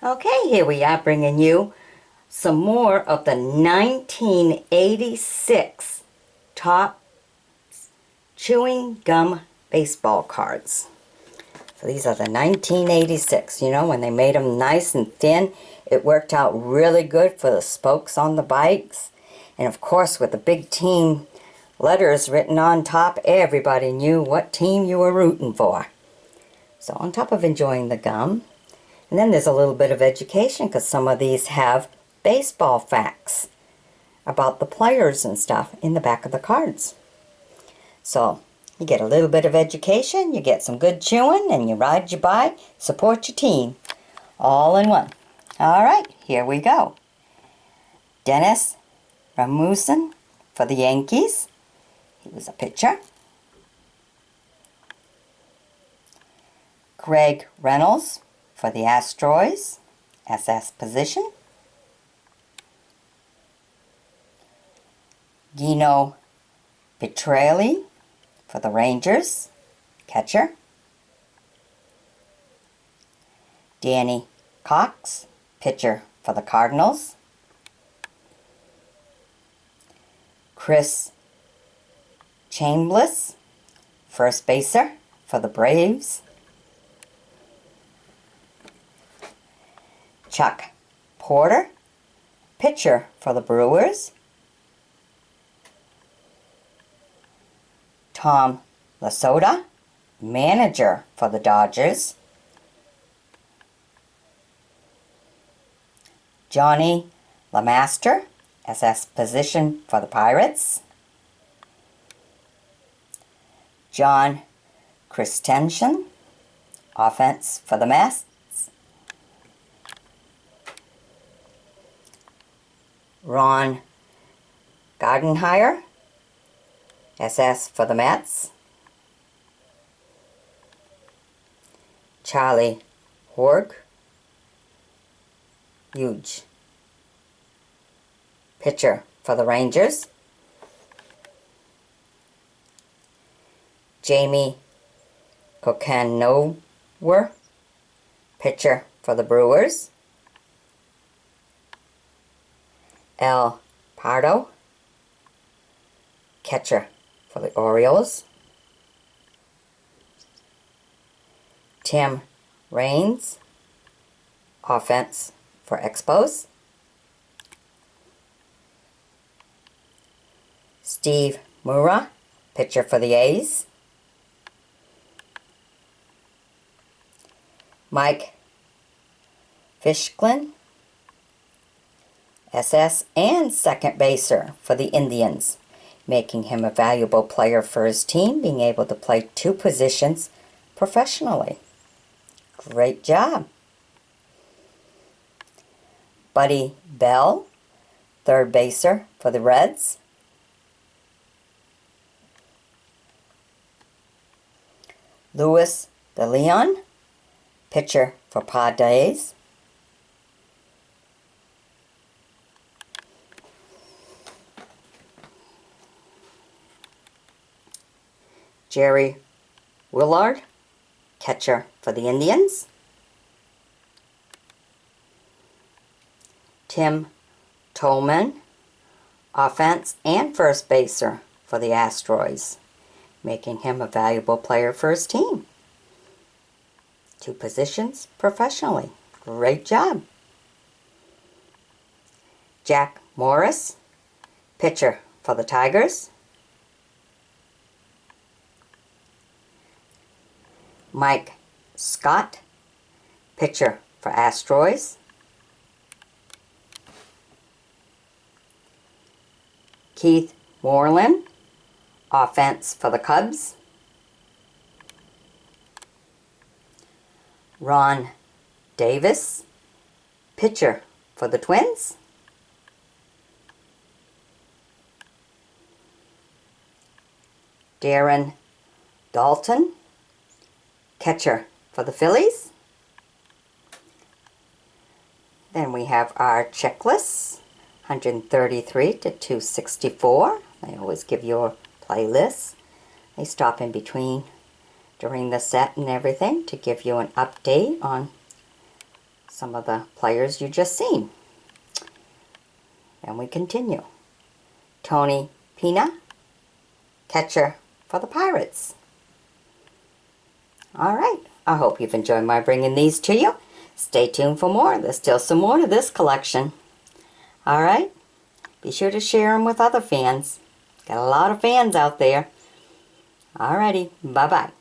Okay, here we are bringing you some more of the 1986 top chewing gum baseball cards. So these are the 1986, you know, when they made them nice and thin. It worked out really good for the spokes on the bikes. And of course, with the big team letters written on top, everybody knew what team you were rooting for. So on top of enjoying the gum, and then there's a little bit of education because some of these have baseball facts about the players and stuff in the back of the cards. So you get a little bit of education, you get some good chewing, and you ride your bike, support your team, all in one. All right, here we go. Dennis Rasmussen for the Yankees. He was a pitcher. Greg Reynolds for the Astros, SS position. Gino Vitrelli for the Rangers, catcher. Danny Cox, pitcher for the Cardinals. Chris Chambliss, first baser for the Braves. Chuck Porter, pitcher for the Brewers. Tom Lasota, manager for the Dodgers. Johnny LeMaster, SS position for the Pirates. John Christensen, offense for the Mets. Ron Gardenhire, SS for the Mets. Charlie Horg, huge, pitcher for the Rangers. Jamie Kokanower, pitcher for the Brewers. El Pardo, catcher for the Orioles. Tim Raines, offense for Expos. Steve Mura, pitcher for the A's. Mike Fishklin, SS and second baser for the Indians, making him a valuable player for his team, being able to play two positions professionally. Great job. Buddy Bell, third baser for the Reds. Louis DeLeon, pitcher for Padres. Jerry Willard, catcher for the Indians. Tim Tolman, offense and first baser for the Astros, making him a valuable player for his team. Two positions professionally. Great job. Jack Morris, pitcher for the Tigers. Mike Scott, pitcher for Astros. Keith Moreland, offense for the Cubs. Ron Davis, pitcher for the Twins. Darren Dalton, catcher for the Phillies. Then we have our checklist, 133 to 264. They always give you a playlist. They stop in between during the set and everything to give you an update on some of the players you just seen. And we continue. Tony Pina, catcher for the Pirates. Alright, I hope you've enjoyed my bringing these to you. Stay tuned for more. There's still some more to this collection. Alright, be sure to share them with other fans. Got a lot of fans out there. Alrighty, bye-bye.